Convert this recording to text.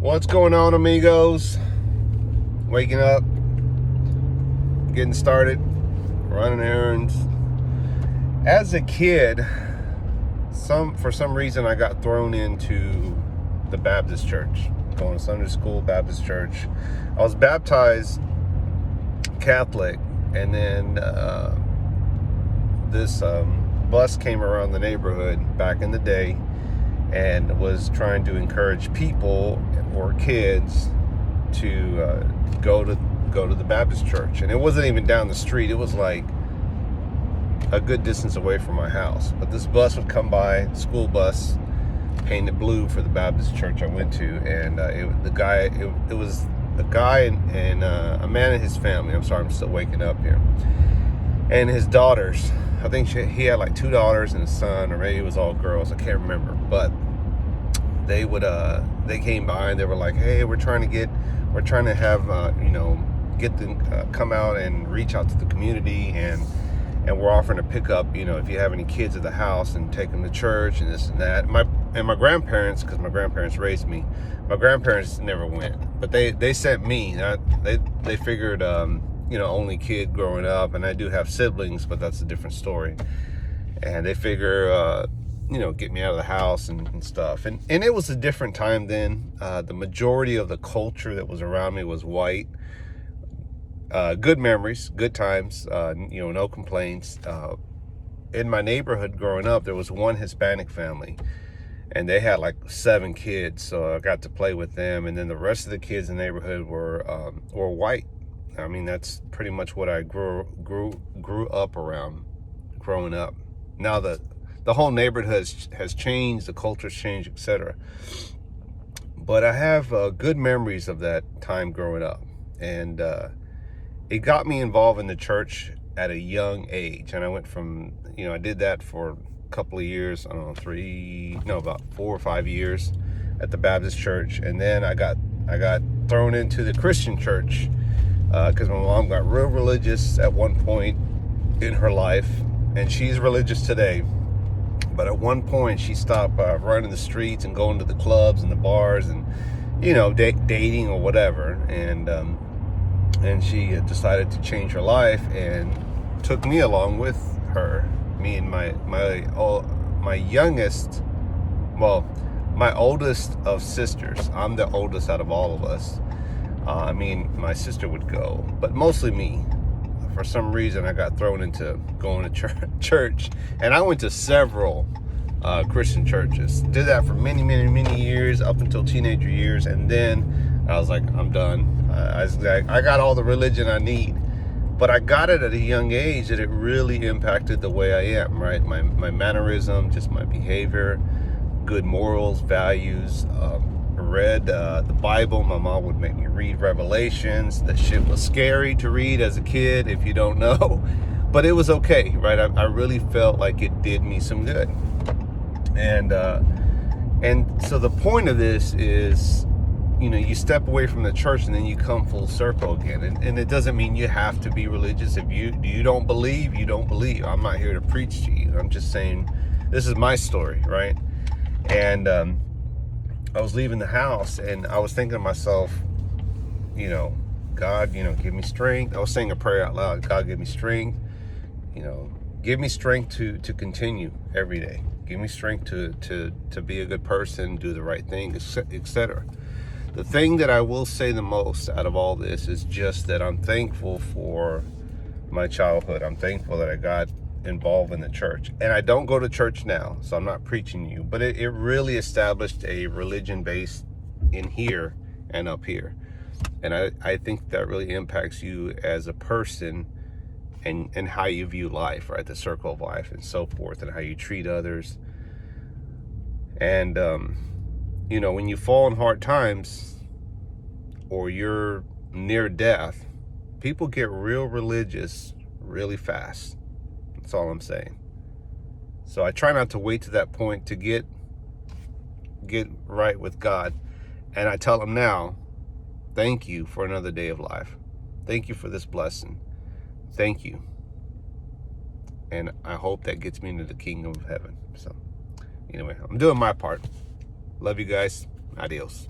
What's going on, amigos? Waking up, getting started, running errands. As a kid, for some reason I got thrown into the Baptist church, going to Sunday school, Baptist church. I was baptized Catholic, and then this bus came around the neighborhood back in the day and was trying to encourage people or kids to go to the Baptist church. And it wasn't even down the street. It was like a good distance away from my house. But this bus would come by, school bus, painted blue for the Baptist church I went to. And it was a guy and a man and his family. I'm sorry, I'm still waking up here. And his daughters. I think he had like 2 daughters and a son, or maybe it was all girls. I can't remember. But they came by and they were like, hey, we're trying to have get them come out and reach out to the community, and we're offering to pick up, if you have any kids at the house, and take them to church and this and that. My grandparents, because my grandparents raised me, my grandparents never went, but they sent me. They figured only kid growing up, and I do have siblings, but that's a different story. And they figure get me out of the house and stuff. And it was a different time then. The majority of the culture that was around me was white. Good memories, good times, no complaints. In my neighborhood growing up, there was one Hispanic family, and they had like 7 kids, so I got to play with them. And then the rest of the kids in the neighborhood were white. I mean, that's pretty much what I grew up around growing up. Now the whole neighborhood has changed, the culture's changed, etc. But I have good memories of that time growing up. And it got me involved in the church at a young age. And I went from, I did that for a couple of years, about 4 or 5 years at the Baptist church. And then I got thrown into the Christian church because my mom got real religious at one point in her life. And she's religious today. But at one point, she stopped running the streets and going to the clubs and the bars and, dating or whatever. And she decided to change her life and took me along with her. Me and my oldest of sisters. I'm the oldest out of all of us. My sister would go, but mostly me. For some reason, I got thrown into going to church, and I went to several Christian churches. Did that for many, many, many years, up until teenager years, and then I was like, I'm done. I got all the religion I need, but I got it at a young age that it really impacted the way I am, right? My mannerism, just my behavior, good morals, values. Read the Bible. My mom would make me read Revelations. That shit was scary to read as a kid, if you don't know, but it was okay, right? I really felt like it did me some good. And so the point of this is, you step away from the church and then you come full circle again. And it doesn't mean you have to be religious. If you don't believe, you don't believe. I'm not here to preach to you. I'm just saying this is my story, right? And I was leaving the house and I was thinking to myself, God, give me strength. I was saying a prayer out loud. God, give me strength. Give me strength to continue every day. Give me strength to be a good person, do the right thing, etc. The thing that I will say the most out of all this is just that I'm thankful for my childhood. I'm thankful that I got involved in the church, and I don't go to church now, so I'm not preaching you, but it really established a religion base in here and up here, and I think that really impacts you as a person and how you view life, right? The circle of life and so forth, and how you treat others. And when you fall in hard times or you're near death, people get real religious really fast. That's all I'm saying. So I try not to wait to that point to get right with God. And I tell him now, thank you for another day of life. Thank you for this blessing. Thank you. And I hope that gets me into the kingdom of heaven. So anyway, I'm doing my part. Love you guys. Adios.